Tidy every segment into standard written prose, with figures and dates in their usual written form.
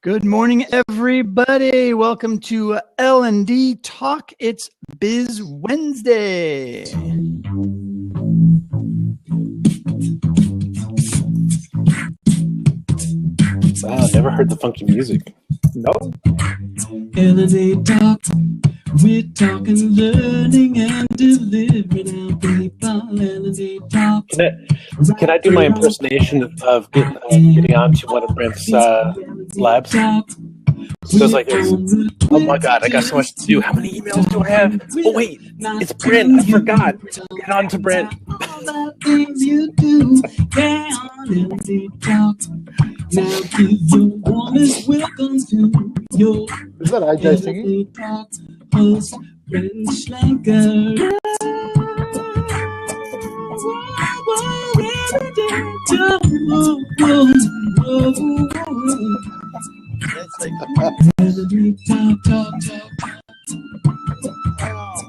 Good morning, everybody. Welcome to L&D Talk. It's Biz Wednesday. Wow, never heard the funky music. No. L&D Talk. We're talking learning and delivering our people. L&D Talk. Can I do my impersonation of getting onto one of Brent's labs? It goes like this. Oh my God, I got so much to do. How many emails do I have? Oh wait, it's Brent. I forgot. Get on to Brent. Things you do, get on L&D Talk. Now give your warmest welcome to your Is that IJ singing? L&D Talk host, Brent Schlenker.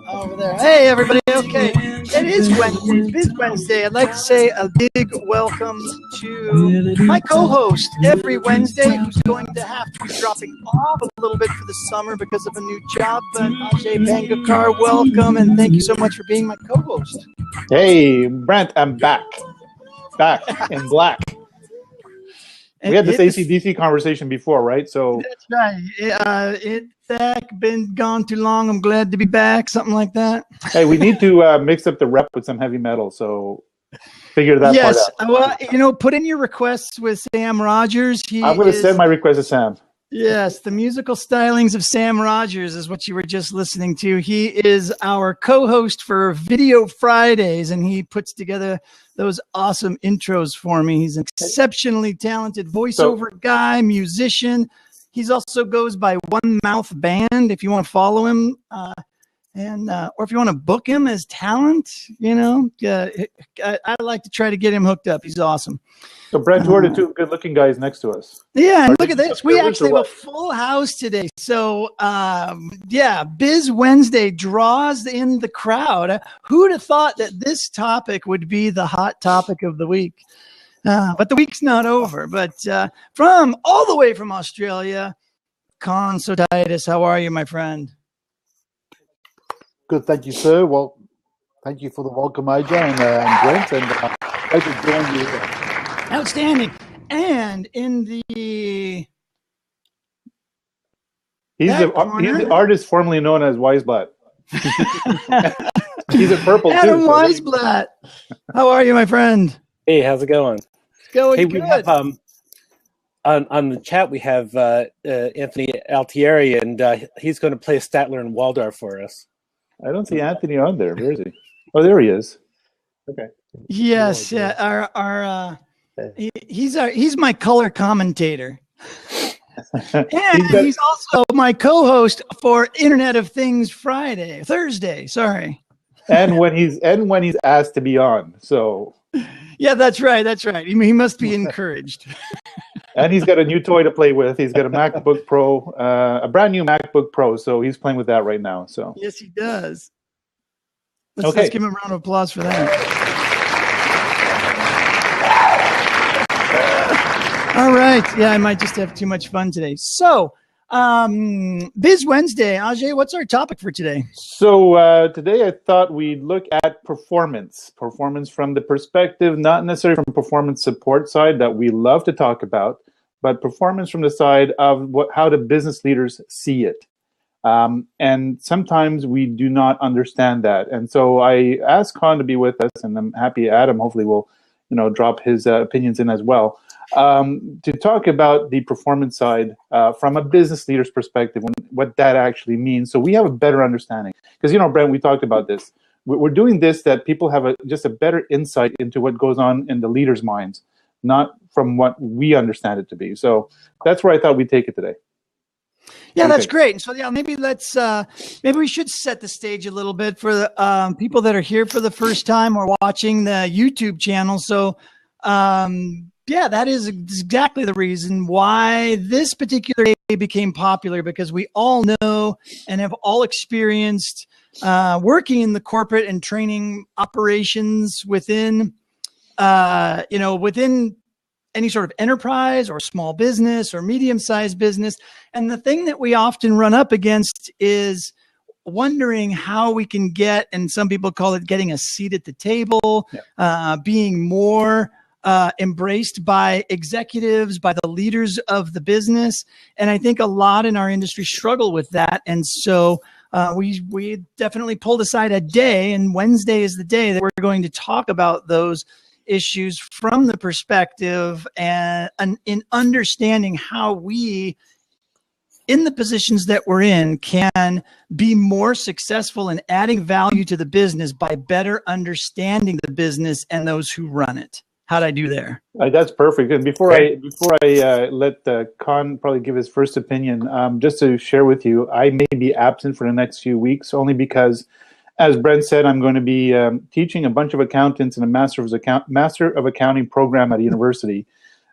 Over there. Hey, everybody. Okay. It is Wednesday. It's Biz Wednesday. I'd like to say a big welcome to my co-host every Wednesday, who's going to have to be dropping off a little bit for the summer because of a new job. But Ajay Bangakar, welcome, and thank you so much for being my co-host. Hey, Brent, I'm back. Back in black. We had this AC/DC conversation before, right? So that's right. It's back. Been gone too long. I'm glad to be back. Something like that. Hey, we need to mix up the rep with some heavy metal. So figure that part out. Well, put in your requests with Sam Rogers. I'm going to send my request to Sam. Yes, the musical stylings of Sam Rogers is what you were just listening to. He is our co-host for Video Fridays, and he puts together those awesome intros for me. He's an exceptionally talented voiceover guy, musician. He's also goes by One Mouth Band if you want to follow him, or if you want to book him as talent, I like to try to get him hooked up. He's awesome. So, Brent, who are the two good-looking guys next to us? Yeah, and look at this. We actually have a full house today. So, Biz Wednesday draws in the crowd. Who'd have thought that this topic would be the hot topic of the week? But the week's not over. But from all the way from Australia, Consotitis, how are you, my friend? Good, thank you, sir. Well, thank you for the welcome, AJ and Brent, and great to join you. Outstanding. And in the he's the artist formerly known as Weisblatt. He's a purple Adam too. Weisblatt. How are you, my friend? Hey, how's it going? It's going good. We have on the chat we have Anthony Altieri, and he's going to play Statler and Waldorf for us. I don't see Anthony on there. Where is he? Oh, there he is. Okay. Yes, he's my color commentator. And he's also my co-host for Internet of Things Thursday. Sorry. And when he's asked to be on, so. Yeah, that's right. He must be encouraged. And he's got a new toy to play with. He's got a MacBook Pro, a brand new MacBook Pro. So he's playing with that right now. So yes, he does. Let's give him a round of applause for that. All right. Yeah, I might just have too much fun today. So, Biz Wednesday. Ajay, what's our topic for today? So today I thought we'd look at performance from the perspective, not necessarily from performance support side that we love to talk about, but performance from the side of how the business leaders see it. And sometimes we do not understand that. And so I asked Con to be with us, and I'm happy Adam hopefully will, drop his opinions in as well, to talk about the performance side from a business leader's perspective, what that actually means. So we have a better understanding. Because, Brent, we talked about this. We're doing this that people have just a better insight into what goes on in the leaders' minds, not from what we understand it to be. So that's where I thought we'd take it today. Yeah, that's great. So maybe maybe we should set the stage a little bit for the people that are here for the first time or watching the YouTube channel. So that is exactly the reason why this particular day became popular, because we all know and have all experienced working in the corporate and training operations within any sort of enterprise or small business or medium-sized business. And the thing that we often run up against is wondering how we can get, and some people call it getting a seat at the table, being more embraced by executives, by the leaders of the business. And I think a lot in our industry struggle with that. And so we definitely pulled aside a day, and Wednesday is the day that we're going to talk about those issues from the perspective and in understanding how we, in the positions that we're in, can be more successful in adding value to the business by better understanding the business and those who run it. How'd I do there? That's perfect. And before I let Con probably give his first opinion, just to share with you, I may be absent for the next few weeks only because, as Brent said, I'm going to be teaching a bunch of accountants in a Master of Accounting program at a university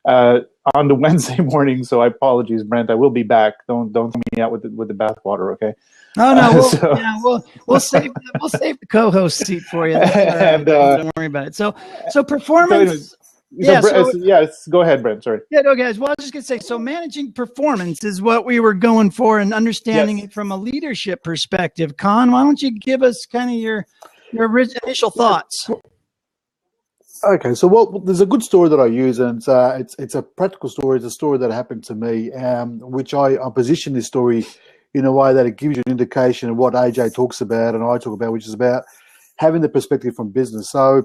on the Wednesday morning. So I apologize, Brent. I will be back. Don't throw me out with the bathwater, okay? Oh no, we'll save the co-host seat for you. And, don't worry about it. So performance. Go ahead, Brent. Sorry. Yeah, no, guys. Well, I was just gonna say, so managing performance is what we were going for, and understanding it from a leadership perspective. Con, why don't you give us kind of your initial thoughts? Okay, so there's a good story that I use, and it's a practical story. It's a story that happened to me, which I position this story in a way that it gives you an indication of what AJ talks about and I talk about, which is about having the perspective from business. So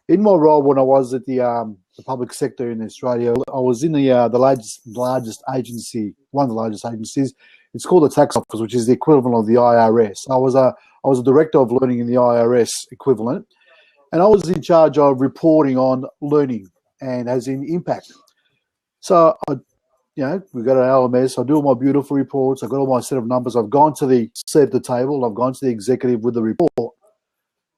in my role when I was at the public sector in Australia, I was in the largest agency, one of the largest agencies. It's called the Tax Office, which is the equivalent of the IRS. I was a director of learning in the IRS equivalent, and I was in charge of reporting on learning and as in impact. So we got an LMS. I do all my beautiful reports. I've got all my set of numbers. I've gone to the seat at the table. I've gone to the executive with the report.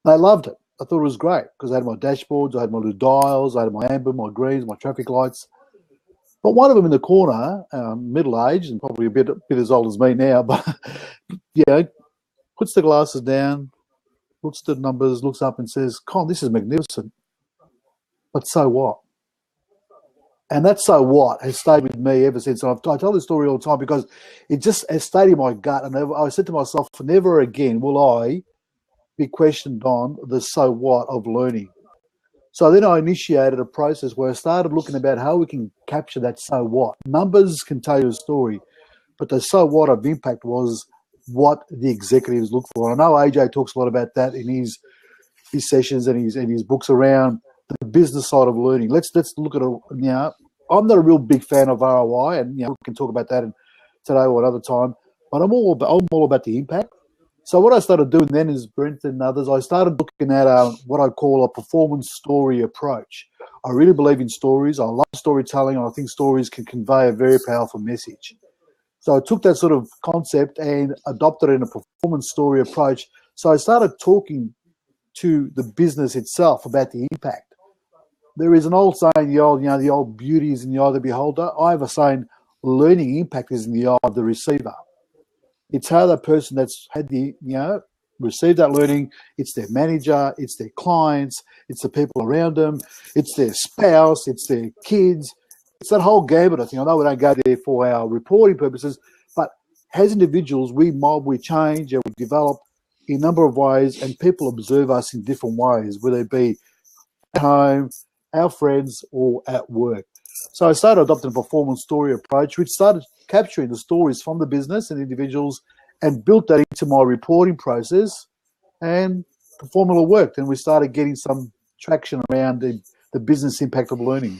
They loved it. I thought it was great because I had my dashboards, I had my little dials, I had my amber, my greens, my traffic lights. But one of them in the corner, middle-aged and probably a bit as old as me now, but puts the glasses down, looks at the numbers, looks up and says, "Con, this is magnificent, but so what?" And that "so what" has stayed with me ever since. And I tell this story all the time because it just has stayed in my gut. And I said to myself, never again will I be questioned on the "so what" of learning. So then I initiated a process where I started looking about how we can capture that "so what." Numbers can tell you a story, but the "so what" of impact was what the executives look for. And I know AJ talks a lot about that in his sessions and his books around the business side of learning. Let's look at it. I'm not a real big fan of ROI, and we can talk about that today or another time. But I'm all about the impact. So what I started doing then is, Brent and others, I started looking at what I call a performance story approach. I really believe in stories. I love storytelling, and I think stories can convey a very powerful message. So I took that sort of concept and adopted it in a performance story approach. So I started talking to the business itself about the impact. There is an old saying, the old beauty is in the eye of the beholder. I have a saying, learning impact is in the eye of the receiver. It's how that person that's had received that learning, it's their manager, it's their clients, it's the people around them, it's their spouse, it's their kids. It's that whole gambit of thing. I know we don't go there for our reporting purposes, but as individuals, we mold, we change, and we develop in a number of ways, and people observe us in different ways, whether it be at home, our friends, or at work. So I started adopting a performance story approach, which started capturing the stories from the business and individuals and built that into my reporting process, and the formula worked. And we started getting some traction around the business impact of learning.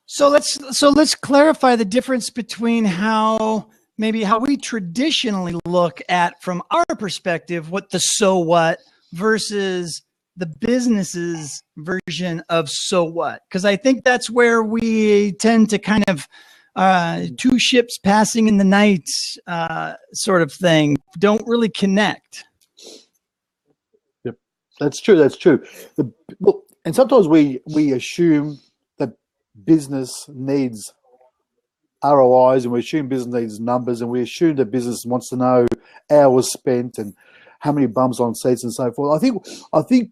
So let's clarify the difference between how we traditionally look at, from our perspective, what the "so what" versus the business's version of "so what." Because I think that's where we tend to kind of two ships passing in the night sort of thing, don't really connect. Yep, that's true. And sometimes we assume that business needs ROIs, and we assume business needs numbers, and we assume that business wants to know hours spent and how many bums on seats and so forth. I think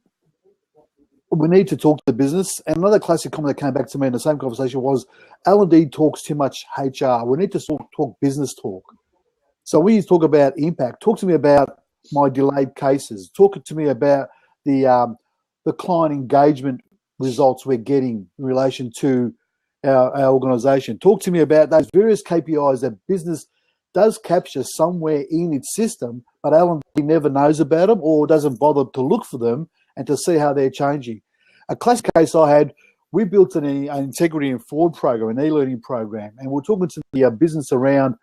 we need to talk to the business. And another classic comment that came back to me in the same conversation was L&D talks too much HR. We need to talk business talk. So when you talk about impact, talk to me about my delayed cases. Talk to me about the client engagement results we're getting in relation to our organisation. Talk to me about those various KPIs that business does capture somewhere in its system, but L&D never knows about them or doesn't bother to look for them and to see how they're changing. A classic case I had, we built an integrity and fraud program, an e-learning program, and we're talking to the business around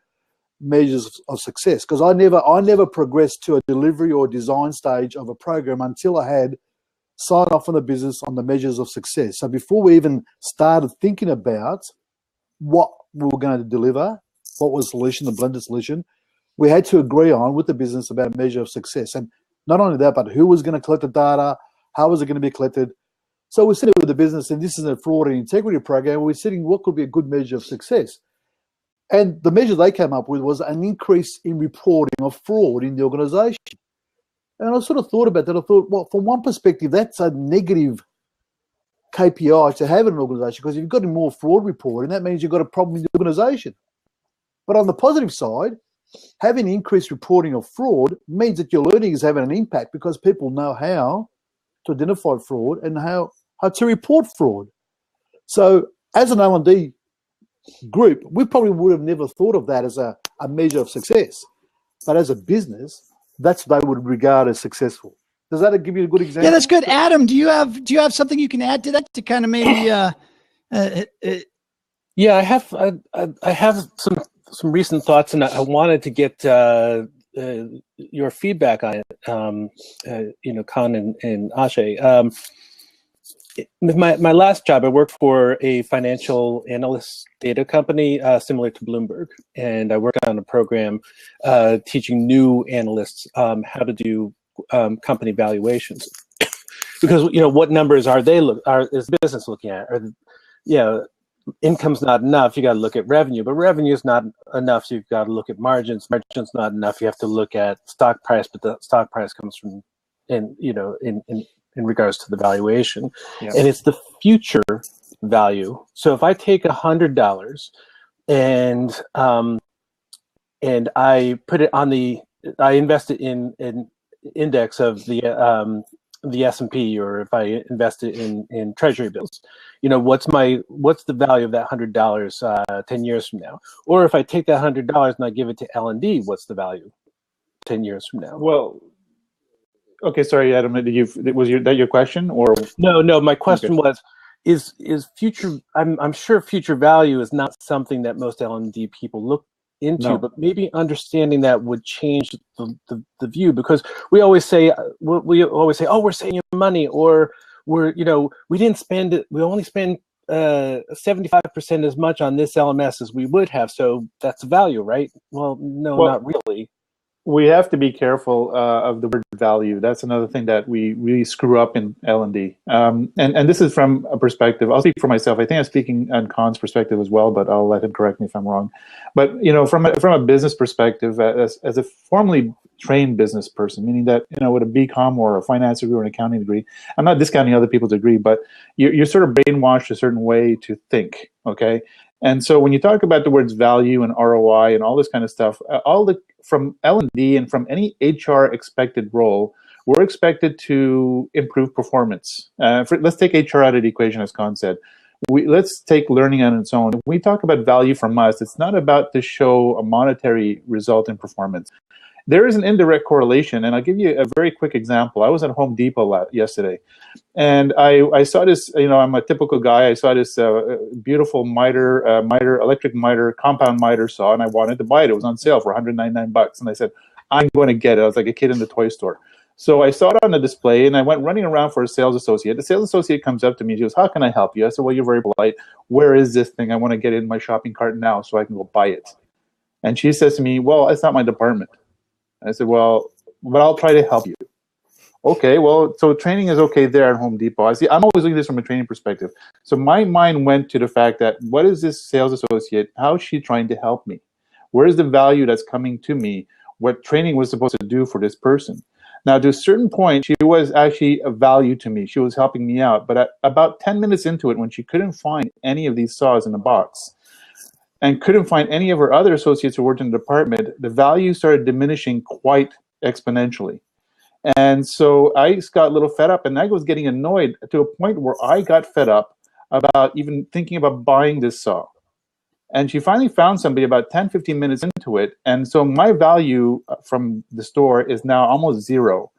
measures of success, because I never progressed to a delivery or design stage of a program until I had sign off on the business on the measures of success. So before we even started thinking about what we were going to deliver, what was the solution, the blended solution, we had to agree on with the business about a measure of success. And not only that, but who was going to collect the data, how was it going to be collected. So we're sitting with the business, and this is a fraud and integrity program. We're sitting, what could be a good measure of success? And the measure they came up with was an increase in reporting of fraud in the organisation. And I sort of thought about that. I thought, well, from one perspective, that's a negative KPI to have in an organisation, because if you've got more fraud reporting, that means you've got a problem in the organisation. But on the positive side, having increased reporting of fraud means that your learning is having an impact, because people know how to identify fraud and how to report fraud. So as an L&D group, we probably would have never thought of that as a measure of success. But as a business, that's what they would regard as successful. Does that give you a good example? Yeah, that's good. Adam, do you have something you can add to that to kind of maybe Yeah, I have some recent thoughts, and I wanted to get your feedback on it. Khan and Ashay. My last job, I worked for a financial analyst data company similar to Bloomberg, and I worked on a program teaching new analysts how to do company valuations. Because what numbers is the business looking at? Income's not enough. You got to look at revenue, but revenue is not enough. So you've got to look at margins. Margins not enough. You have to look at stock price, but the stock price comes from in regards to the valuation, and it's the future value. So if I take $100 and I put it on I invest it in an index of the S&P, or if I invest it in treasury bills, what's the value of that $100 10 years from now? Or if I take that $100 and I give it to L&D, what's the value 10 years from now? Well, okay, sorry, Adam. Was that your question, or no? My question was, is future? I'm sure future value is not something that most L&D people look into, but maybe understanding that would change the view, because we always say, oh, we're saving money, or we didn't spend it. We only spend 75% as much on this LMS as we would have, so that's value, right? Well, not really. We have to be careful of the word value. That's another thing that we really screw up in L&D. And this is from a perspective. I'll speak for myself. I think I'm speaking on Khan's perspective as well, but I'll let him correct me if I'm wrong. But from a business perspective, as a formally trained business person, meaning that with a BCom or a finance degree or an accounting degree, I'm not discounting other people's degree, but you're sort of brainwashed a certain way to think. Okay. And so when you talk about the words value and ROI and all this kind of stuff, from L&D and from any HR expected role, we're expected to improve performance. Let's take HR out of the equation, as Khan said. Let's take learning on its own. When we talk about value from us, it's not about to show a monetary result in performance. There is an indirect correlation, and I'll give you a very quick example. I was at Home Depot yesterday, and I saw this. I'm a typical guy. I saw this beautiful electric miter, compound miter saw, and I wanted to buy it. It was on sale for $199, and I said, I'm going to get it. I was like a kid in the toy store. So I saw it on the display, and I went running around for a sales associate. The sales associate comes up to me. She goes, "How can I help you?" I said, "Well, you're very polite. Where is this thing? I want to get it in my shopping cart now so I can go buy it." And she says to me, "Well, it's not my department." I said, "Well, but I'll try to help you." Okay, well, so training is okay there at Home Depot. I'm always looking at this from a training perspective. So my mind went to the fact that, what is this sales associate? How is she trying to help me? Where is the value that's coming to me? What training was supposed to do for this person? Now, to a certain point, she was actually of value to me. She was helping me out. But at about 10 minutes into it, when she couldn't find any of these saws in the box and couldn't find any of her other associates who worked in the department, the value started diminishing quite exponentially. And so I just got a little fed up, and I was getting annoyed to a point where I got fed up about even thinking about buying this saw. And she finally found somebody about 10, 15 minutes into it. And so my value from the store is now almost zero.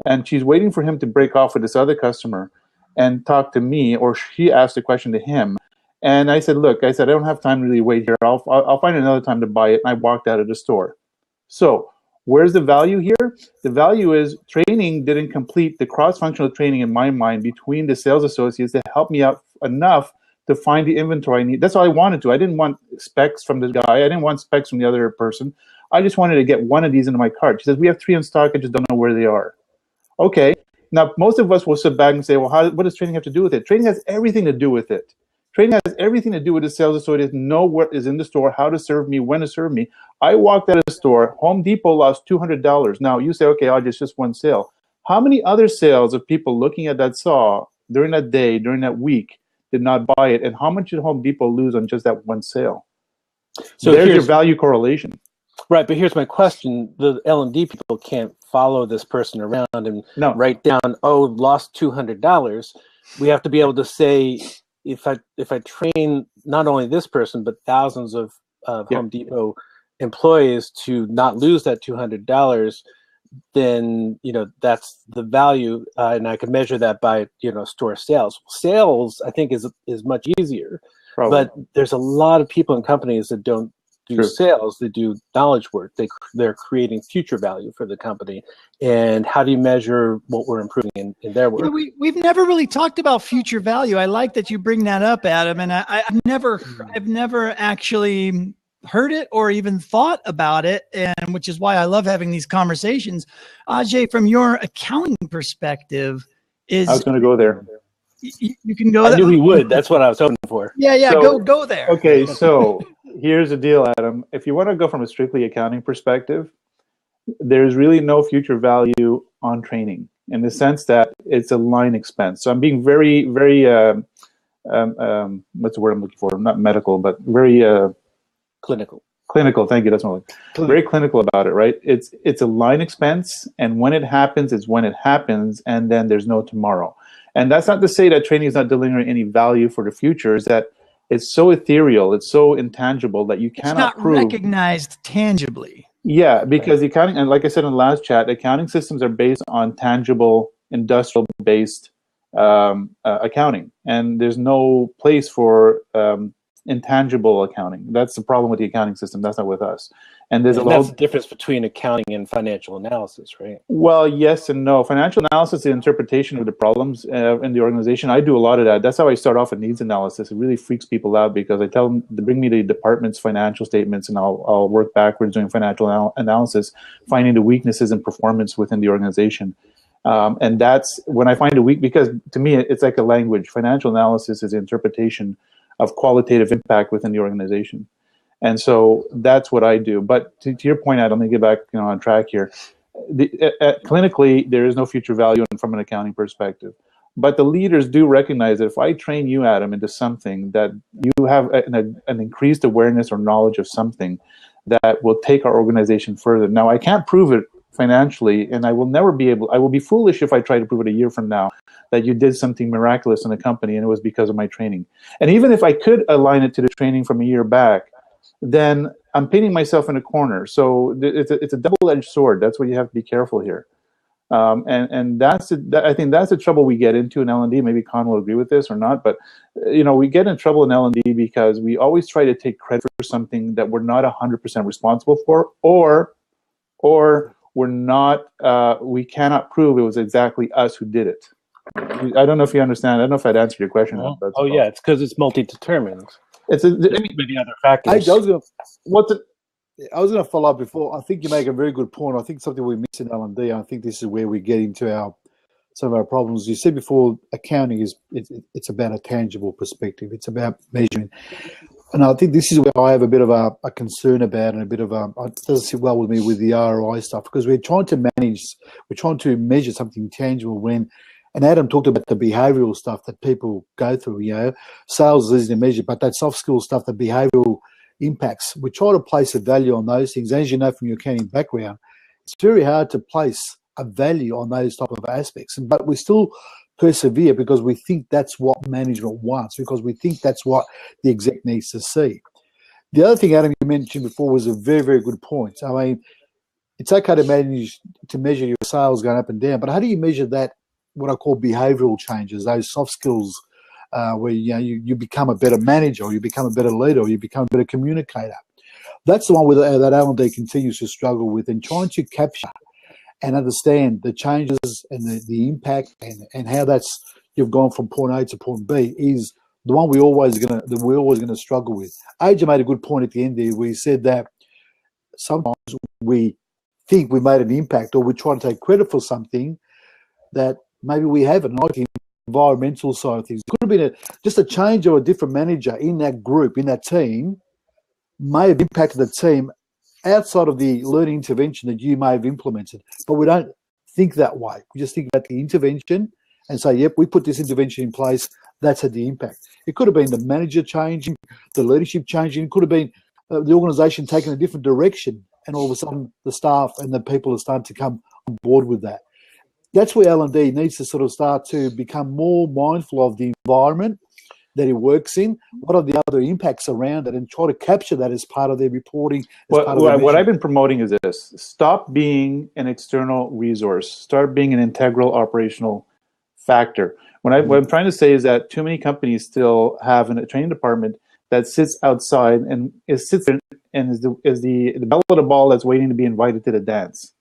And she's waiting for him to break off with this other customer and talk to me, or she asked a question to him. And I said, look, I don't have time to really wait here. I'll find another time to buy it. And I walked out of the store. So where's the value here? The value is training didn't complete the cross-functional training in my mind between the sales associates that helped me out enough to find the inventory I need. That's all I wanted to. I didn't want specs from the guy. I didn't want specs from the other person. I just wanted to get one of these into my cart. She says, we have 3 in stock. I just don't know where they are. Okay. Now, most of us will sit back and say, well, what does training have to do with it? Training has everything to do with it. Training has everything to do with the sales associates know what is in the store, how to serve me, when to serve me. I walked out of the store. Home Depot lost $200. Now, you say, okay, just one sale. How many other sales of people looking at that saw during that day, during that week, did not buy it? And how much did Home Depot lose on just that one sale? So there's your value correlation. Right, but here's my question. The L&D people can't follow this person around and write down, oh, lost $200. We have to be able to say, if I train not only this person, but thousands of Home Depot employees to not lose that $200, then that's the value, and I can measure that by store sales. Sales, I think, is much easier, but there's a lot of people in companies that don't do sales. They do knowledge work. They're creating future value for the company. And how do you measure what we're improving in their work? We've never really talked about future value. I like that you bring that up, Adam. And I've never actually heard it or even thought about it, and which is why I love having these conversations. Ajay, from your accounting perspective, I was going to go there. You can go. I knew he would. That's what I was hoping for. Yeah. So, go there. Okay, so here's the deal, Adam. If you want to go from a strictly accounting perspective, there's really no future value on training in the sense that it's a line expense. So I'm being very, very what's the word I'm looking for? Not medical, but very clinical. Clinical, thank you. That's what I'm very clinical about it, right? It's a line expense, and when it happens, it's when it happens, and then there's no tomorrow. And that's not to say that training is not delivering any value for the future. Is that it's so ethereal, it's so intangible that you cannot prove. It's not recognized tangibly. Yeah, because the accounting, and like I said in the last chat, accounting systems are based on tangible, industrial-based accounting, and there's no place for intangible accounting. That's the problem with the accounting system. That's not with us. And there's that's the difference between accounting and financial analysis, right? Well, yes and no. Financial analysis is the interpretation of the problems in the organization. I do a lot of that. That's how I start off with needs analysis. It really freaks people out because I tell them to bring me the department's financial statements, and I'll work backwards doing financial analysis, finding the weaknesses in performance within the organization. And that's when I find a weak, because to me, it's like a language. Financial analysis is the interpretation of qualitative impact within the organization. And so that's what I do. But to your point, Adam, let me get back on track here. Clinically, there is no future value from an accounting perspective. But the leaders do recognize that if I train you, Adam, into something that you have an increased awareness or knowledge of something that will take our organization further. Now, I can't prove it financially, and I will never be able, I will be foolish if I try to prove it a year from now that you did something miraculous in the company and it was because of my training. And even if I could align it to the training from a year back, then I'm painting myself in a corner. So it's a double-edged sword. That's what you have to be careful here. And I think that's the trouble we get into in L&D. Maybe Con will agree with this or not, but we get in trouble in L&D because we always try to take credit for something that we're not 100% responsible for, or we're not. We cannot prove it was exactly us who did it. I don't know if you understand. I don't know if I'd answered your question. Yeah, it's because it's multi-determined. It's many other factors. I was going to follow up before. I think you make a very good point. I think something we miss in L&D. I think this is where we get into some of our problems. You said before, accounting it's about a tangible perspective. It's about measuring. And I think this is where I have a bit of a concern about, and a bit of it doesn't sit well with me with the ROI stuff, because we're trying to measure something tangible when, and Adam talked about the behavioural stuff that people go through. You know, sales is easy to measure, but that soft skill stuff, the behavioural impacts, we try to place a value on those things. As you know from your accounting background, it's very hard to place a value on those type of aspects, but we still persevere because we think that's what management wants, because we think that's what the exec needs to see. The other thing, Adam, you mentioned before was a very, very good point. I mean, it's okay to measure your sales going up and down, but how do you measure that, what I call behavioural changes, those soft skills, where you become a better manager, or you become a better leader, or you become a better communicator? That's the one that L&D continues to struggle with, and trying to capture and understand the changes and the impact and how you've gone from point A to point B is the one we're always gonna struggle with. AJ made a good point at the end there, where he said that sometimes we think we made an impact, or we try to take credit for something that maybe we haven't, like the environmental side of things. It could have been just a change or a different manager in that group, in that team, may have impacted the team outside of the learning intervention that you may have implemented. But we don't think that way. We just think about the intervention and say, yep, we put this intervention in place, that's had the impact. It could have been the manager changing, the leadership changing. It could have been the organisation taking a different direction, and all of a sudden the staff and the people are starting to come on board with that. That's where L&D needs to sort of start to become more mindful of the environment that it works in, what are the other impacts around it, and try to capture that as part of their reporting. What I've been promoting is this: stop being an external resource, start being an integral operational factor. What I'm trying to say is that too many companies still have a training department that sits outside and is the belle of the ball that's waiting to be invited to the dance.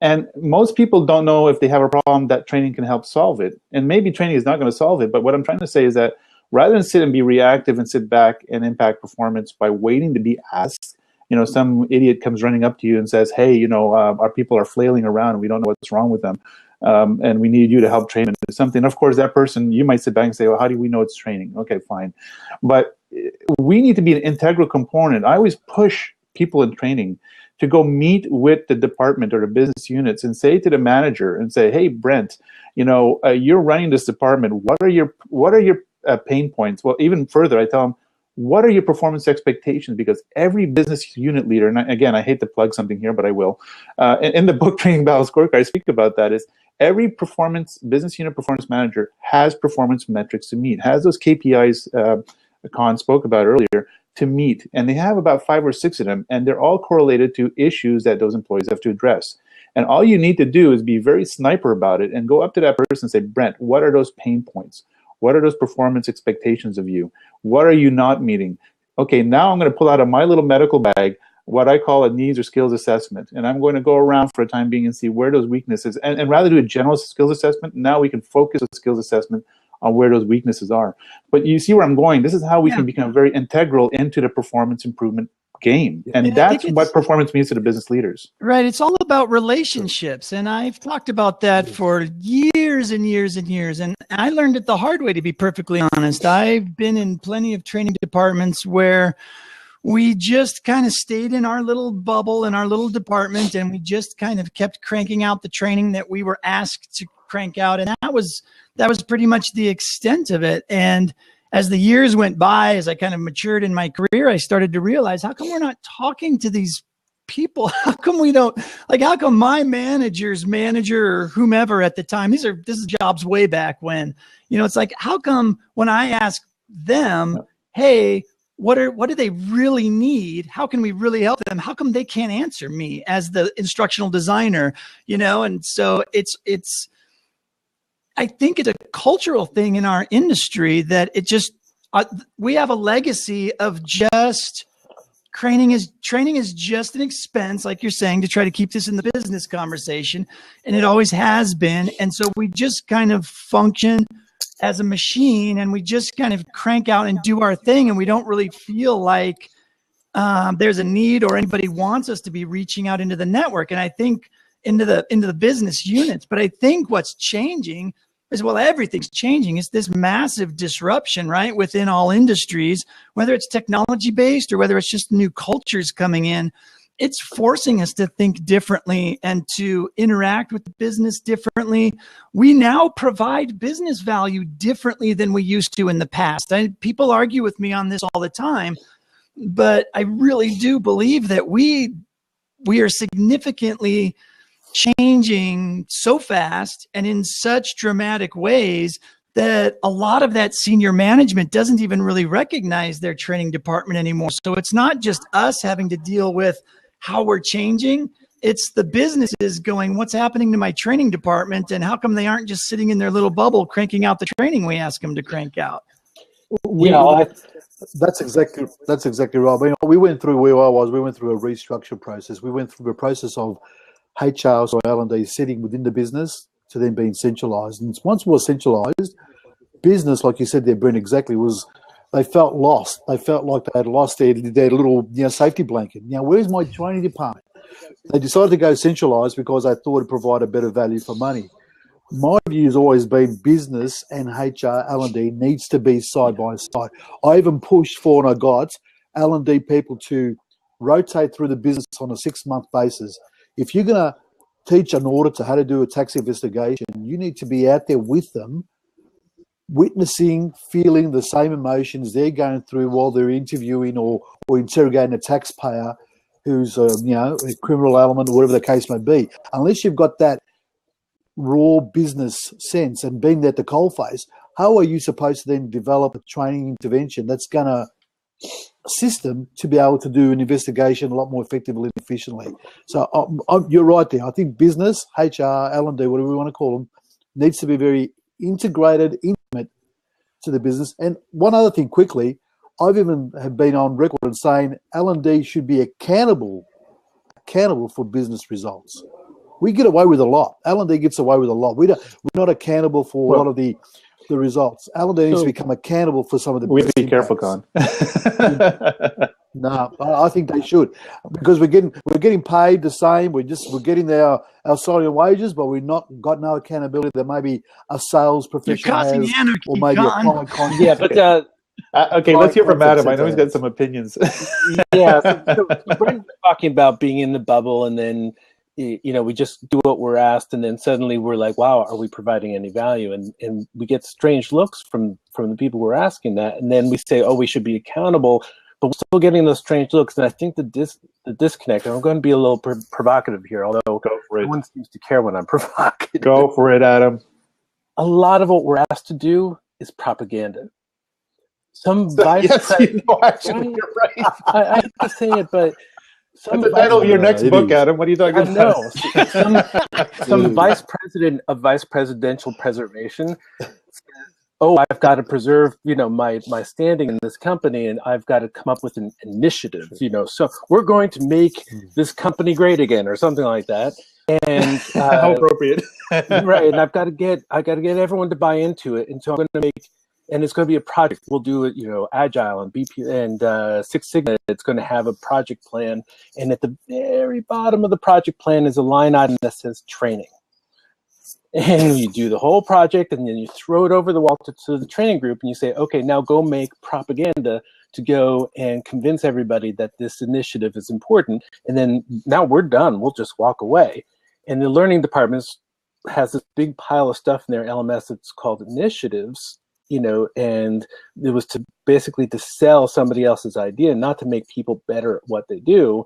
And most people don't know if they have a problem that training can help solve it. And maybe training is not going to solve it, but what I'm trying to say is that rather than sit and be reactive and sit back and impact performance by waiting to be asked, some idiot comes running up to you and says, hey, our people are flailing around and we don't know what's wrong with them. And we need you to help train them to do something. Of course, that person, you might sit back and say, well, how do we know it's training? Okay, fine. But we need to be an integral component. I always push people in training to go meet with the department or the business units and say to the manager and say, hey, Brent, you're running this department. What are your pain points? Well, even further, I tell them, what are your performance expectations? Because every business unit leader, and again, I hate to plug something here, but I will. In the book Training Battle Scorecard, I speak about that, is every business unit performance manager has performance metrics to meet, has those KPIs Con spoke about earlier to meet, and they have about 5 or 6 of them, and they're all correlated to issues that those employees have to address. And all you need to do is be very sniper about it and go up to that person and say, Brent, what are those pain points? What are those performance expectations of you? What are you not meeting? Okay, now I'm going to pull out of my little medical bag what I call a needs or skills assessment. And I'm going to go around for a time being and see where those weaknesses, and rather do a general skills assessment, now we can focus the skills assessment on where those weaknesses are. But you see where I'm going. This is how we can become very integral into the performance improvement game. And that's what performance means to the business leaders. Right. It's all about relationships. And I've talked about that for years and years and years. And I learned it the hard way, to be perfectly honest. I've been in plenty of training departments where we just kind of stayed in our little bubble, in our little department, and we just kind of kept cranking out the training that we were asked to crank out. And that was pretty much the extent of it. And as the years went by, as I kind of matured in my career, I started to realize, how come we're not talking to these people? How come we don't, how come my manager's manager or whomever at the time, this is jobs way back when, it's like, how come when I ask them, hey, what do they really need? How can we really help them? How come they can't answer me as the instructional designer, And so I think it's a cultural thing in our industry that we have a legacy of just training is just an expense, like you're saying, to try to keep this in the business conversation. And it always has been. And so we just kind of function as a machine, and we just kind of crank out and do our thing. And we don't really feel like there's a need or anybody wants us to be reaching out into the network. And I think into the business units. But I think what's changing is, well, everything's changing. It's this massive disruption, right, within all industries, whether it's technology based or whether it's just new cultures coming in. It's forcing us to think differently and to interact with the business differently. We now provide business value differently than we used to in the past. People argue with me on this all the time, but I really do believe that we are significantly changing so fast and in such dramatic ways that a lot of that senior management doesn't even really recognize their training department anymore. So it's not just us having to deal with how we're changing. It's the businesses going, what's happening to my training department? And how come they aren't just sitting in their little bubble cranking out the training we ask them to crank out? That's exactly right. I mean, we went through where I was. We went through a restructure process. We went through a process of HR or L&D sitting within the business to then being centralised. And once it was centralised, business, like you said there, Brent, exactly, was they felt lost. They felt like they had lost their little safety blanket. Now, where's my training department? They decided to go centralised because they thought it provided better value for money. My view has always been business and HR, L&D needs to be side by side. I even pushed for, and I got L&D people to rotate through the business on a 6-month basis. If you're going to teach an auditor how to do a tax investigation, you need to be out there with them, witnessing, feeling the same emotions they're going through while they're interviewing or interrogating a taxpayer who's a criminal element or whatever the case may be. Unless you've got that raw business sense and being at the coalface, how are you supposed to then develop a training intervention that's going to assist them to be able to do an investigation a lot more effectively and efficiently? So you're right there. I think business, HR, L&D, whatever we want to call them, needs to be very integrated, intimate to the business. And one other thing quickly, I've even have been on record and saying L&D should be accountable for business results. We get away with a lot. L&D gets away with a lot. We're not accountable for a lot of the results. L&D needs to become accountable for some of the. We have to be careful, Con. No, I think they should, because we're getting paid the same. We're getting our salary and wages, but we've not got no accountability that maybe a sales professional has, or maybe a client contact. Yeah, but okay, let's hear from Adam. I know he's got some opinions. yeah, so we're talking about being in the bubble, and then we just do what we're asked, and then suddenly we're like, wow, are we providing any value? And we get strange looks from the people we're asking that, and then we say, oh, we should be accountable, but we're still getting those strange looks. And I think the disconnect, and I'm going to be a little provocative here, although no one seems to care when I'm provocative. Go for it, Adam. A lot of what we're asked to do is propaganda. Some vice president. Actually, you're right. I hate to say it, but that's the title of your next book, Adam. What are you talking about? I know. Some vice president of vice presidential preservation says, oh, I've got to preserve, my standing in this company, and I've got to come up with an initiative, so we're going to make this company great again, or something like that. And how appropriate. Right. And I got to get everyone to buy into it. And so I'm going to make, and it's going to be a project. We'll do it, Agile and BP and Six Sigma. It's going to have a project plan. And at the very bottom of the project plan is a line item that says training. And you do the whole project, and then you throw it over the wall to the training group, and you say, okay, now go make propaganda to go and convince everybody that this initiative is important. And then now we're done. We'll just walk away. And the learning departments has this big pile of stuff in their LMS that's called initiatives, and it was basically to sell somebody else's idea, not to make people better at what they do.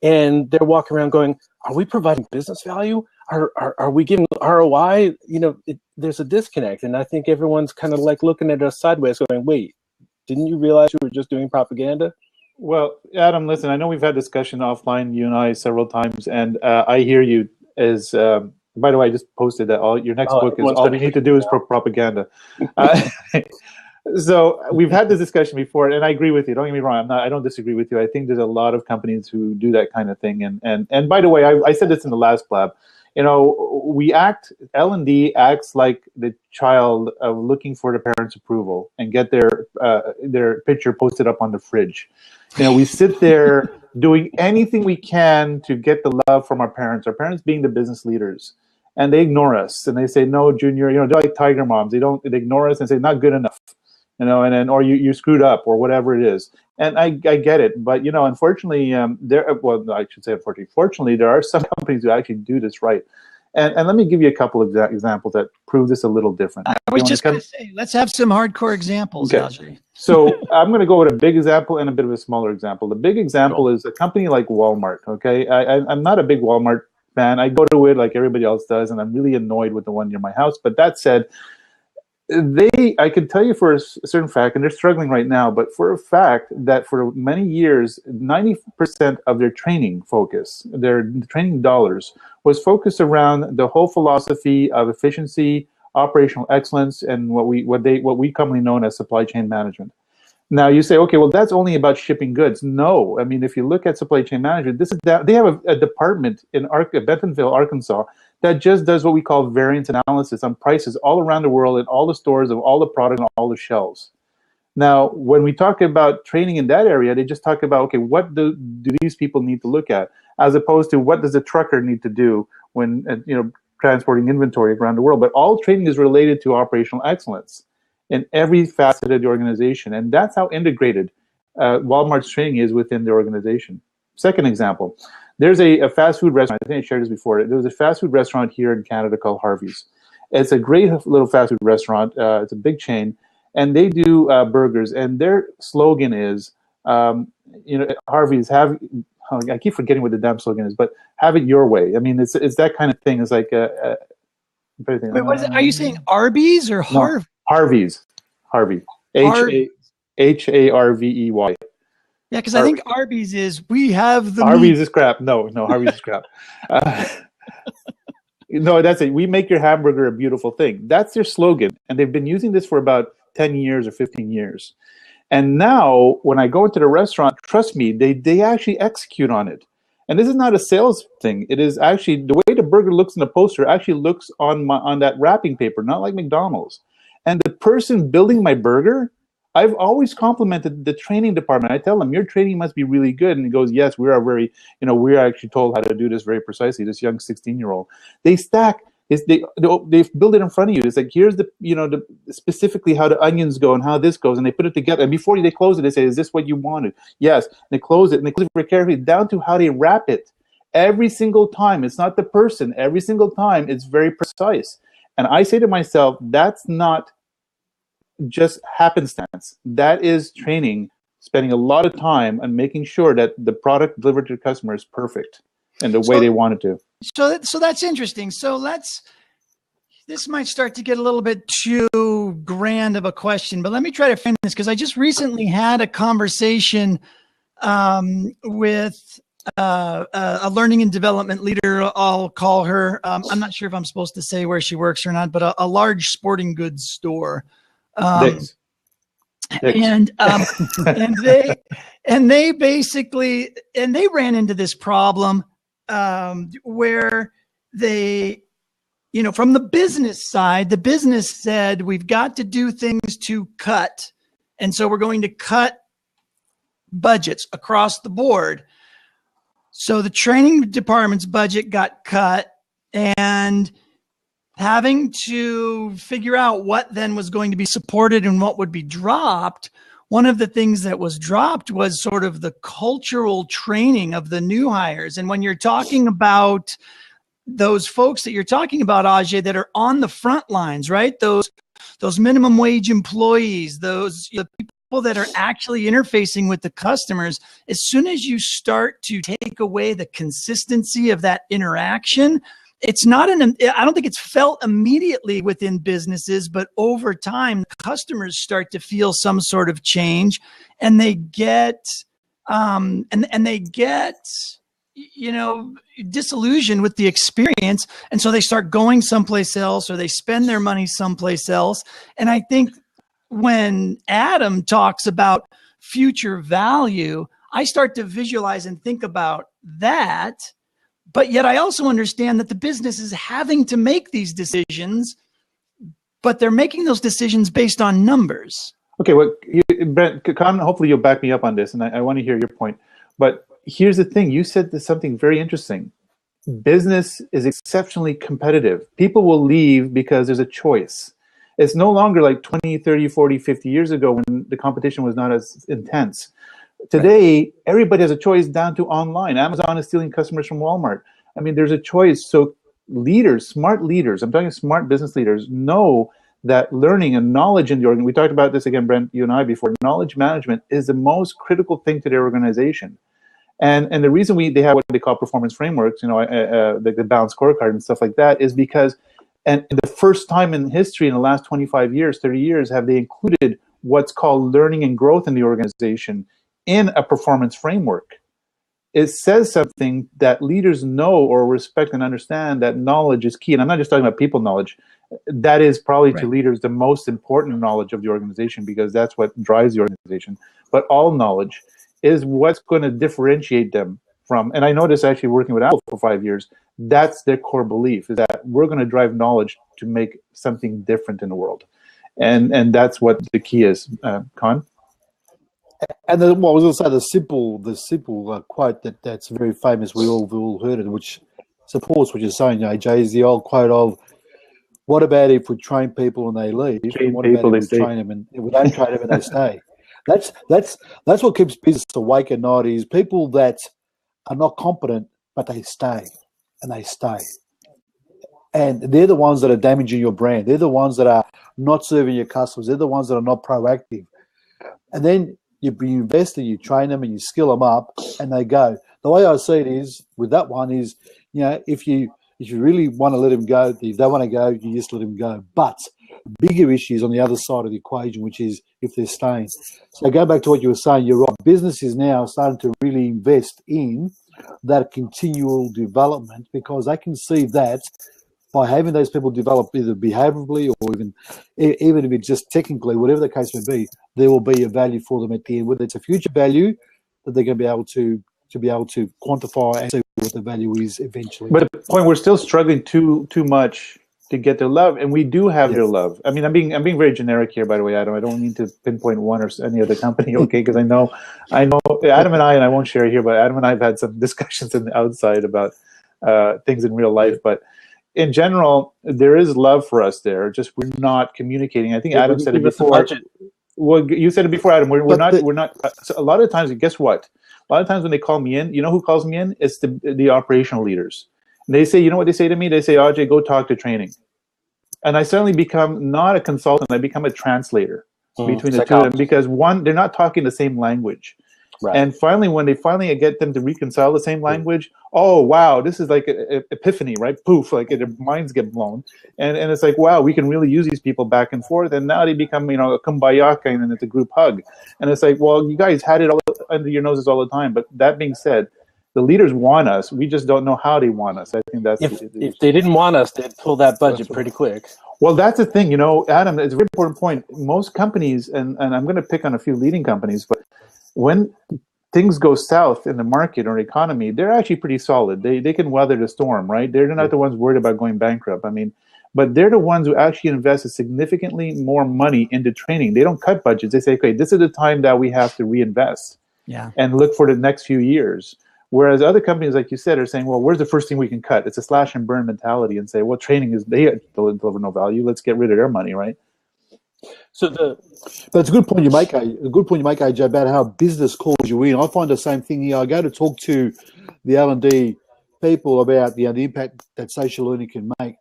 And they're walking around going, are we providing business value? Are we giving ROI? There's a disconnect. And I think everyone's kind of like looking at us sideways going, wait, didn't you realize you were just doing propaganda? Well, Adam, listen, I know we've had discussion offline, you and I, several times, and I hear you as, by the way, I just posted that your next book is all we need to do is propaganda. So we've had this discussion before, and I agree with you. Don't get me wrong. I don't disagree with you. I think there's a lot of companies who do that kind of thing. And by the way, I said this in the last blab. L&D acts like the child looking for the parents' approval and get their picture posted up on the fridge. We sit there doing anything we can to get the love from our parents being the business leaders. and they ignore us, and they say, no, Junior, they're like tiger moms. They ignore us and say, not good enough, and then, or you screwed up, or whatever it is. And I get it, but unfortunately, fortunately, there are some companies who actually do this right. And let me give you a couple of examples that prove this a little different. I was just going to say, let's have some hardcore examples, Okay. Ajay. So I'm going to go with a big example and a bit of a smaller example. The big example is a company like Walmart. Okay, I'm not a big Walmart fan. I go to it like everybody else does, and I'm really annoyed with the one near my house. But that said, I can tell you for a certain fact, and they're struggling right now, but for a fact that for many years, 90% of their training focus, their training dollars, was focused around the whole philosophy of efficiency, operational excellence, and what we commonly known as supply chain management. Now you say, okay, well, that's only about shipping goods. No, I mean, if you look at supply chain management, they have a department in Bentonville, Arkansas, that just does what we call variance analysis on prices all around the world in all the stores of all the product on all the shelves. Now, when we talk about training in that area, they just talk about, okay, what do these people need to look at, as opposed to what does a trucker need to do when transporting inventory around the world. But all training is related to operational excellence in every facet of the organization, and that's how integrated Walmart's training is within the organization. Second example, there's a fast food restaurant. I think I shared this before. There was a fast food restaurant here in Canada called Harvey's. It's a great little fast food restaurant. It's a big chain, and they do burgers. And their slogan is, Harvey's have. I keep forgetting what the damn slogan is, but have it your way. I mean, it's that kind of thing. It's like wait, what is it? Are you saying Arby's or Harvey? No, Harvey's. Harvey. Harvey. Yeah, because I think Arby's is we have the Arby's is crap. No, Harvey's is crap. No, that's it. We make your hamburger a beautiful thing. That's their slogan, and they've been using this for about 10 years or 15 years. And now, when I go into the restaurant, trust me, they actually execute on it. And this is not a sales thing. It is actually the way the burger looks in the poster actually looks on that wrapping paper, not like McDonald's. And the person building my burger, I've always complimented the training department. I tell them, your training must be really good. And he goes, yes, we are very, we are actually told how to do this very precisely, this young 16-year-old. They stack, they build it in front of you. It's like, here's specifically how the onions go and how this goes. And they put it together. And before they close it, they say, is this what you wanted? Yes. And they close it, and they close it very carefully down to how they wrap it. Every single time. It's not the person. Every single time, it's very precise. And I say to myself, that's not just happenstance. That is training, spending a lot of time on making sure that the product delivered to the customer is perfect and the way they want it to. So that's interesting. So this might start to get a little bit too grand of a question, but let me try to frame this, because I just recently had a conversation with a learning and development leader, I'll call her. I'm not sure if I'm supposed to say where she works or not, but a large sporting goods store. Thanks. And they basically ran into this problem where they, from the business side, the business said, we've got to do things to cut. And so we're going to cut budgets across the board. So the training department's budget got cut, and having to figure out what then was going to be supported and what would be dropped. One of the things that was dropped was sort of the cultural training of the new hires. And when you're talking about those folks that you're talking about, Ajay, that are on the front lines, right? Those minimum wage employees, the people that are actually interfacing with the customers, as soon as you start to take away the consistency of that interaction, it's not I don't think it's felt immediately within businesses, but over time, customers start to feel some sort of change, and they get, disillusioned with the experience. And so they start going someplace else, or they spend their money someplace else. And I think when Adam talks about future value, I start to visualize and think about that. But yet I also understand that the business is having to make these decisions, but they're making those decisions based on numbers. Okay, well, Brent, hopefully you'll back me up on this, and I want to hear your point. But here's the thing. You said something very interesting. business is exceptionally competitive. People will leave because there's a choice. It's no longer like 20, 30, 40, 50 years ago when the competition was not as intense. Today, everybody has a choice down to online. Amazon is stealing customers from Walmart. I mean, there's a choice. So leaders, smart leaders, I'm talking smart business leaders, know that learning and knowledge in the organization, we talked about this again, Brent, you and I before, knowledge management is the most critical thing to their organization. And the reason they have what they call performance frameworks, the balanced scorecard and stuff like that, is because, and the first time in history in the last 25 years, 30 years, have they included what's called learning and growth in the organization in a performance framework. It says something that leaders know or respect and understand, that knowledge is key. And I'm not just talking about people knowledge. That is probably to leaders the most important knowledge of the organization, because that's what drives the organization. But all knowledge is what's going to differentiate them from, and I noticed actually working with Apple for 5 years, that's their core belief, is that we're going to drive knowledge to make something different in the world. And that's what the key is, Con. And I was going to say the simple quote that's very famous. We've all heard it, which supports what you're saying, AJ, is the old quote of, "What about if we train people and they leave? What about if we train them and if we don't train them and they stay?" That's what keeps business awake at night, is people that are not competent but they stay and they stay. And they're the ones that are damaging your brand. They're the ones that are not serving your customers. They're the ones that are not proactive. And then you invest and you train them and you skill them up and they go. The way I see it is, with that one is, if you really want to let them go, if they want to go, you just let them go. But bigger issues on the other side of the equation, which is if they're staying. So go back to what you were saying, you're right. Business is now starting to really invest in that continual development, because they can see that by having those people develop either behaviorally or even if it's just technically, whatever the case may be, there will be a value for them at the end, whether it's a future value that they're going to be able to quantify and see what the value is eventually. But at the point, we're still struggling too much to get their love, and we do have their love. I mean, I'm being very generic here, by the way, Adam. I don't mean to pinpoint one or any other company, okay? Because I know Adam and I won't share here, but Adam and I have had some discussions on the outside about things in real life. But in general, there is love for us there. Just we're not communicating. I think Adam said it before. Well, you said it before, Adam. We're not. So a lot of times, guess what? A lot of times when they call me in, you know who calls me in? It's the operational leaders. And they say, you know what they say to me? They say, Ajay, go talk to training. And I suddenly become not a consultant. I become a translator between the two of them, because one, they're not talking the same language. Right. And finally, when they get them to reconcile the same language, oh, wow, this is like an epiphany, right? Poof, like their minds get blown. And it's like, wow, we can really use these people back and forth. And now they become, a kumbaya, and then it's a group hug. And it's like, well, you guys had it all under your noses all the time. But that being said, the leaders want us. We just don't know how they want us. I think that's if they didn't want us, they'd pull that budget pretty quick. Well, that's the thing, Adam. It's a very important point. Most companies, and I'm going to pick on a few leading companies, but when things go south in the market or economy, they're actually pretty solid. They can weather the storm, right? They're not the ones worried about going bankrupt. I mean, but they're the ones who actually invest significantly more money into training. They don't cut budgets. They say, okay, this is the time that we have to reinvest and look for the next few years. Whereas other companies, like you said, are saying, well, where's the first thing we can cut? It's a slash and burn mentality, and say, well, training they deliver no value. Let's get rid of their money, right? But it's a good point you make, AJ, about how business calls you in. I find the same thing here. I go to talk to the L&D people about the impact that social learning can make.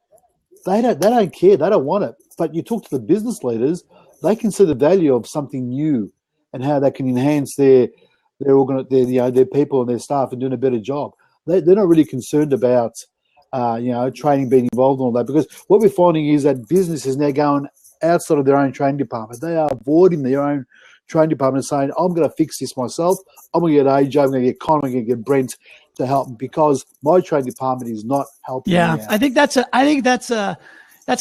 They don't care. They don't want it. But you talk to the business leaders, they can see the value of something new and how they can enhance their people and their staff and doing a better job. They're not really concerned about training being involved in all that, because what we're finding is that business is now going outside of their own training department. They are avoiding their own training department and saying, I'm going to fix this myself. I'm going to get AJ, I'm going to get Con, I'm going to get Brent to help me, because my training department is not helping me out. I think that's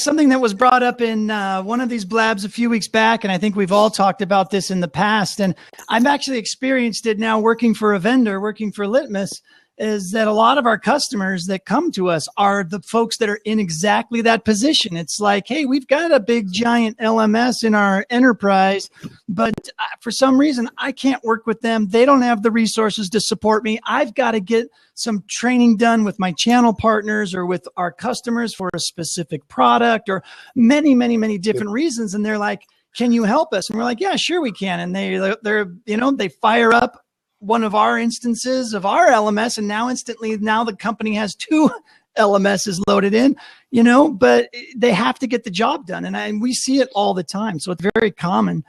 something that was brought up in one of these blabs a few weeks back, and I think we've all talked about this in the past. And I've actually experienced it now working for a vendor, working for Litmus, is that a lot of our customers that come to us are the folks that are in exactly that position. It's like, hey, we've got a big giant LMS in our enterprise, but for some reason I can't work with them. They don't have the resources to support me. I've got to get some training done with my channel partners or with our customers for a specific product or many, many, many different reasons. And they're like, can you help us? And we're like, yeah, sure we can. And they fire up one of our instances of our LMS, and now the company has two LMSs loaded in, but they have to get the job done. And we see it all the time. So it's very common.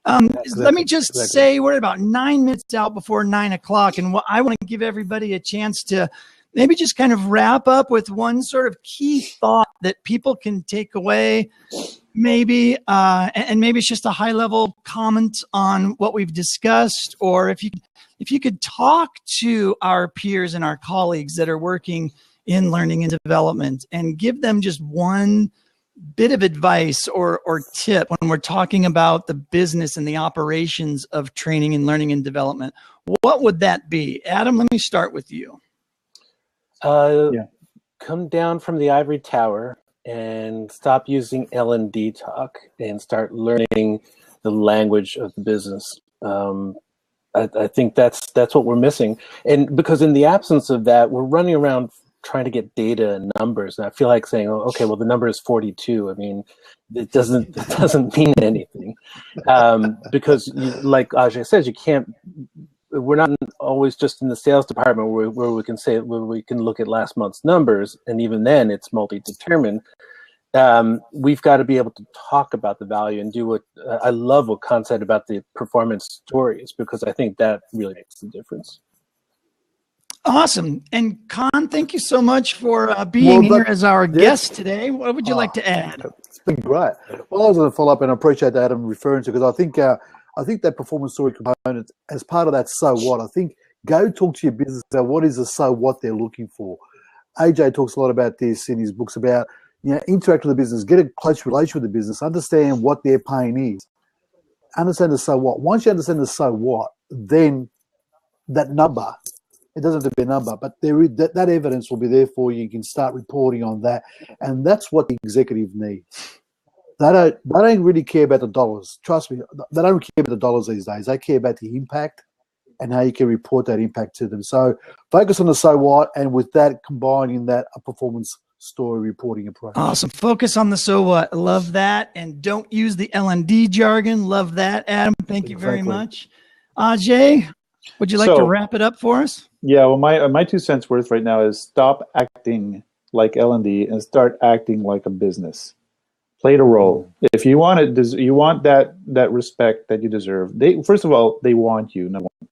Let me just say we're about 9 minutes out before 9 o'clock. And I want to give everybody a chance to maybe just kind of wrap up with one sort of key thought that people can take away, maybe, and maybe it's just a high level comment on what we've discussed, or if you could talk to our peers and our colleagues that are working in learning and development and give them just one bit of advice or tip when we're talking about the business and the operations of training and learning and development, what would that be? Adam, let me start with you. Come down from the ivory tower and stop using L&D talk and start learning the language of the business. I think that's what we're missing. And because in the absence of that, we're running around trying to get data and numbers. And I feel like saying, oh, okay, well, the number is 42. I mean, it doesn't mean anything. Because like Ajay says, we're not always just in the sales department where we can look at last month's numbers. And even then it's multi-determined. We've got to be able to talk about the value and do what I love what Khan said about the performance stories, because I think that really makes the difference. Awesome. And Khan, thank you so much for being here as our guest today. What would you like to add? It's been great. Well, I was going to follow up, and I appreciate that Adam referring to, because I think that performance story component, as part of that so what, I think go talk to your business about what is the so what they're looking for. AJ talks a lot about this in his books about, interact with the business, get a close relation with the business, understand what their pain is, understand the so what. Once you understand the so what, then that number, it doesn't have to be a number, but that evidence will be there for you. You can start reporting on that. And that's what the executive needs. They don't really care about the dollars. Trust me, they don't care about the dollars these days. They care about the impact and how you can report that impact to them. So focus on the so what, and with that, combining that a performance story reporting approach. Awesome. Focus on the so what. Love that. And don't use the L&D jargon. Love that, Adam. Thank you very much. Ajay, would you like to wrap it up for us? Yeah, well, my 2 cents worth right now is stop acting like L&D and start acting like a business. Play the role. If you want it, you want that respect that you deserve. First of all, they want you. Number one.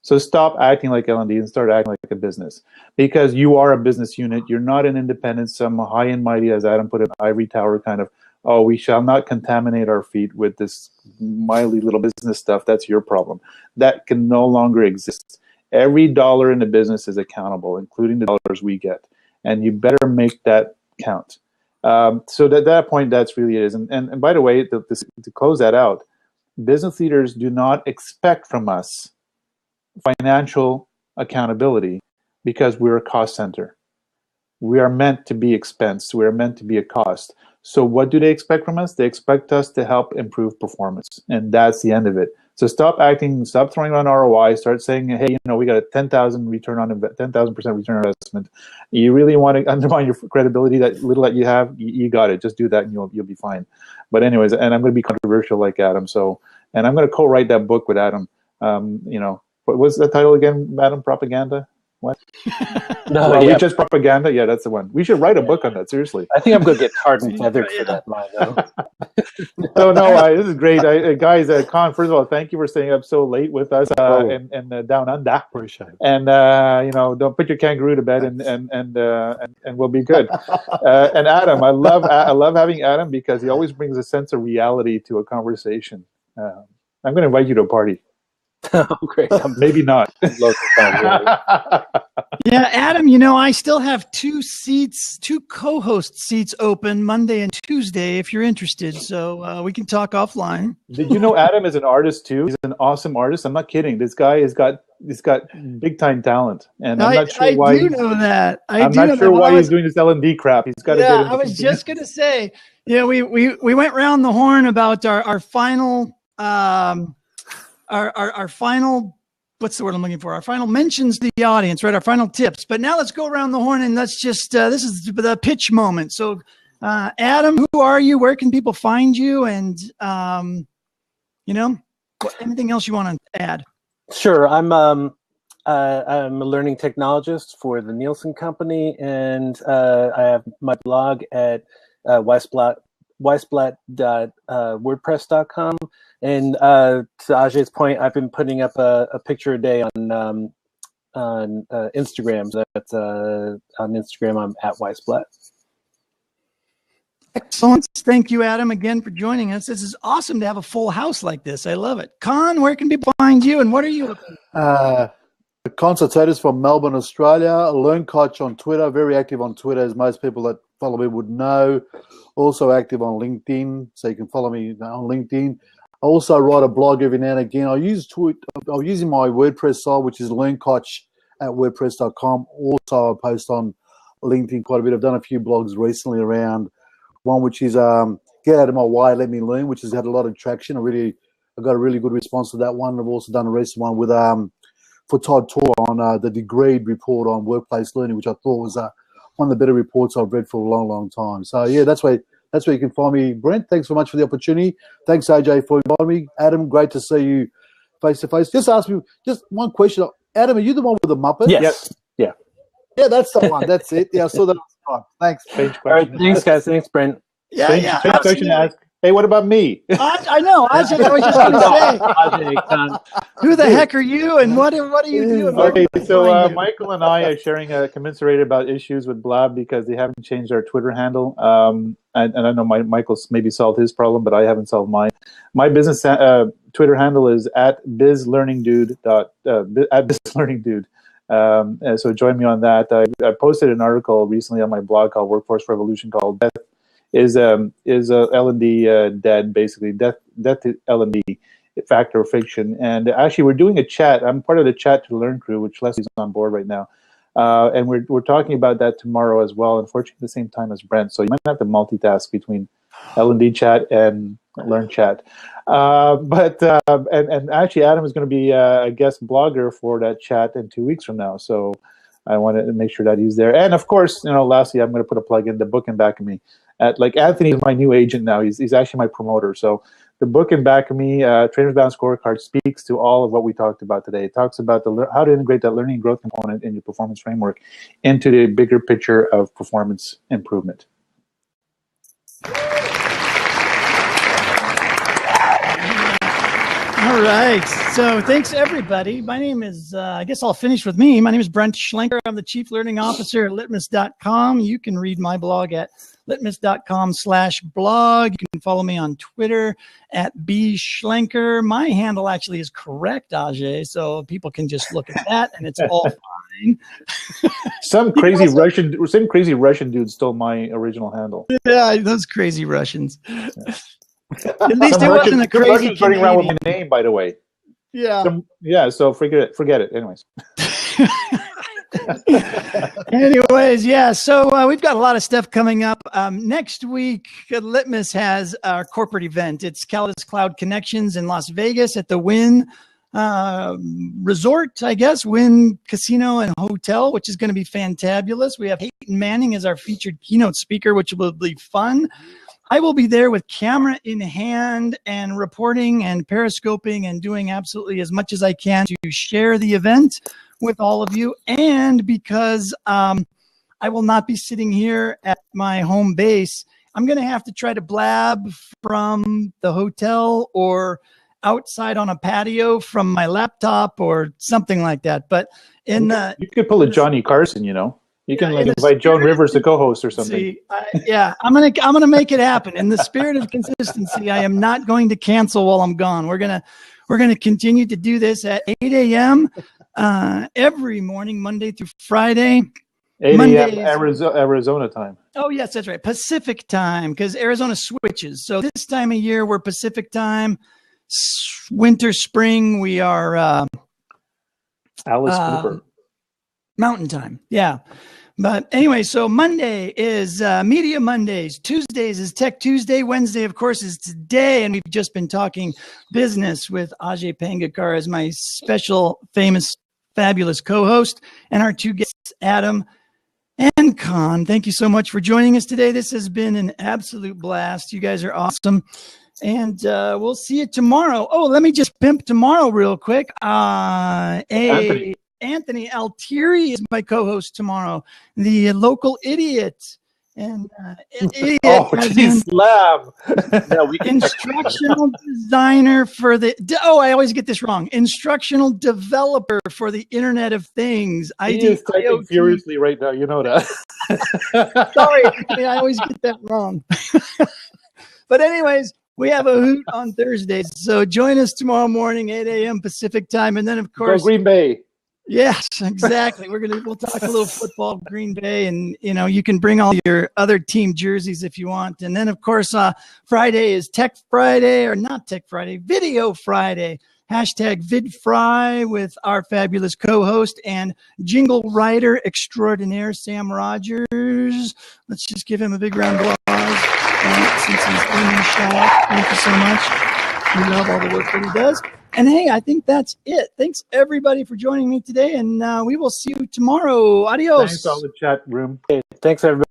So stop acting like L&D and start acting like a business, because you are a business unit. You're not an independent, some high and mighty, as Adam put it, ivory tower kind of, oh, we shall not contaminate our feet with this mildly little business stuff. That's your problem. That can no longer exist. Every dollar in the business is accountable, including the dollars we get. And you better make that count. So at that point, that's really it is. And by the way, to close that out, business leaders do not expect from us financial accountability, because we're a cost center. We are meant to be expense. We are meant to be a cost. So what do they expect from us? They expect us to help improve performance. And that's the end of it. So stop throwing on ROI, start saying, hey, we got a 10,000% return on investment. You really want to undermine your credibility, that little that you have, you got it. Just do that and you'll be fine. But anyways, and I'm going to be controversial like Adam. And I'm going to co-write that book with Adam. What was the title again, Madam Propaganda? What? Reach as Propaganda? Yeah, that's the one. We should write a book on that, seriously. I think I'm going to get hard and feathered for that line, though. This is great. Guys, Khan, first of all, thank you for staying up so late with us and down under. Appreciate it. And, don't put your kangaroo to bed and we'll be good. And Adam, I love having Adam, because he always brings a sense of reality to a conversation. I'm going to invite you to a party. Oh, great. I'm Maybe not. local fan, really. Yeah, Adam, I still have two co-host seats open Monday and Tuesday if you're interested. So we can talk offline. Did you know Adam is an artist too? He's an awesome artist. I'm not kidding. This guy has got big time talent, and I'm not sure why. I do know that. I'm not sure why he's doing this L&D crap. He's got to get into I was something just gonna say, we went round the horn about our final our final. What's the word I'm looking for? Our final mentions to the audience, right? Our final tips. But now let's go around the horn and let's just, this is the pitch moment. So, Adam, who are you? Where can people find you? And, anything else you want to add? Sure. I'm a learning technologist for the Nielsen Company, and I have my blog at weissblatt.wordpress.com. And to Ajay's point, I've been putting up a picture a day on Instagram. That's on Instagram, I'm at Weissblatt. Excellent. Thank you, Adam, again for joining us. This is awesome to have a full house like this. I love it. Con, where can people find you, and what are you looking for? Consultators from Melbourne, Australia. LearnCoach on Twitter, very active on Twitter, as most people that follow me would know. Also active on LinkedIn, so you can follow me on LinkedIn. I also write a blog every now and again. I'm using my WordPress site, which is learncoach@wordpress.com. Also, I post on LinkedIn quite a bit. I've done a few blogs recently around one, which is Get Out of My Way, Let Me Learn, which has had a lot of traction. I got a really good response to that one. I've also done a recent one with for Todd Tor on the Degreed report on workplace learning, which I thought was one of the better reports I've read for a long, long time. So, yeah, that's where you can find me. Brent, thanks so much for the opportunity. Thanks, AJ, for inviting me. Adam, great to see you face to face. Just ask me just one question. Adam, are you the one with the Muppet? Yes. Yeah. Yeah, that's the one. That's it. Yeah, I saw that last time. Thanks. Strange All right. question. Thanks, guys. Thanks, Brent. Strange question to ask. Hey, what about me? I know. I was just going to say, Ajay, Con. who the heck are you, and what are you doing? Okay, so Michael and I are sharing a commiserated about issues with Blab because they haven't changed our Twitter handle. And I know Michael's maybe solved his problem, but I haven't solved mine. My business Twitter handle is at bizlearningdude. At bizlearningdude. So join me on that. I posted an article recently on my blog called Workforce Revolution called Death is L&D dead, basically death to L&D, fact or fiction. And actually we're doing a chat. I'm part of the Chat to Learn crew, which Leslie's on board right now. And we're talking about that tomorrow as well, unfortunately at the same time as Brent. So you might have to multitask between L&D chat and Learn chat. But actually Adam is going to be a guest blogger for that chat in 2 weeks from now. So I wanted to make sure that he's there. And of course, lastly, I'm going to put a plug in the book in back of me. Anthony is my new agent now. He's actually my promoter. So the book in back of me, Trainers Bound Scorecard, speaks to all of what we talked about today. It talks about how to integrate that learning and growth component in your performance framework into the bigger picture of performance improvement. All right. So thanks, everybody. My name is, I guess I'll finish with me. My name is Brent Schlenker. I'm the Chief Learning Officer at litmus.com. You can read my blog at litmus.com/blog. You can follow me on Twitter at bschlenker. My handle actually is correct, Ajay, so people can just look at that and it's all fine. Some crazy Russian dude stole my original handle. Yeah, those crazy Russians. Yeah. At least it wasn't a crazy Russians running around with Canadian. my name, by the way. Yeah. So forget it. Anyways. Anyways, yeah. So we've got a lot of stuff coming up. Next week, Litmus has our corporate event. It's Calidus Cloud Connections in Las Vegas at the Wynn Resort, I guess, Wynn Casino and Hotel, which is going to be fantabulous. We have Peyton Manning as our featured keynote speaker, which will be fun. I will be there with camera in hand and reporting and periscoping and doing absolutely as much as I can to share the event with all of you. And because I will not be sitting here at my home base, I'm going to have to try to blab from the hotel or outside on a patio from my laptop or something like that. But you could pull a Johnny Carson, You can Yeah, like in the invite Joan spirit of Rivers to co-host or something. See, I'm gonna make it happen. In the spirit of consistency, I am not going to cancel while I'm gone. We're gonna continue to do this at 8 a.m. Every morning, Monday through Friday. 8 a.m. Mondays- Arizona time. Oh yes, that's right, Pacific time, because Arizona switches. So this time of year we're Pacific time. Winter, spring we are Alice Cooper. Mountain time. Yeah. But anyway, so Monday is Media Mondays. Tuesdays is Tech Tuesday. Wednesday, of course, is today. And we've just been talking business with Ajay Pangakar as my special, famous, fabulous co-host. And our two guests, Adam and Khan. Thank you so much for joining us today. This has been an absolute blast. You guys are awesome. And we'll see you tomorrow. Oh, let me just pimp tomorrow real quick. Anthony Altieri is my co-host tomorrow, the local idiot. And idiot Geez, Lab. Yeah, we can instructional designer for the, I always get this wrong. Instructional developer for the Internet of Things. He is typing furiously right now. You know that. Sorry, I always get that wrong. But anyways, we have a hoot on Thursdays. So join us tomorrow morning, 8 a.m. Pacific time. And then, of course, Go Green Bay. Yes, exactly. We'll talk a little football, Green Bay, and you can bring all your other team jerseys if you want. And then, of course, Friday is Tech Friday, or not Tech Friday, Video Friday. Hashtag VidFry with our fabulous co-host and jingle writer extraordinaire, Sam Rogers. Let's just give him a big round of applause since he's in the shot. Thank you so much. We love all the work that he does. And hey, I think that's it. Thanks everybody for joining me today, and we will see you tomorrow. Adios. Thanks all the chat room. Okay, thanks everybody.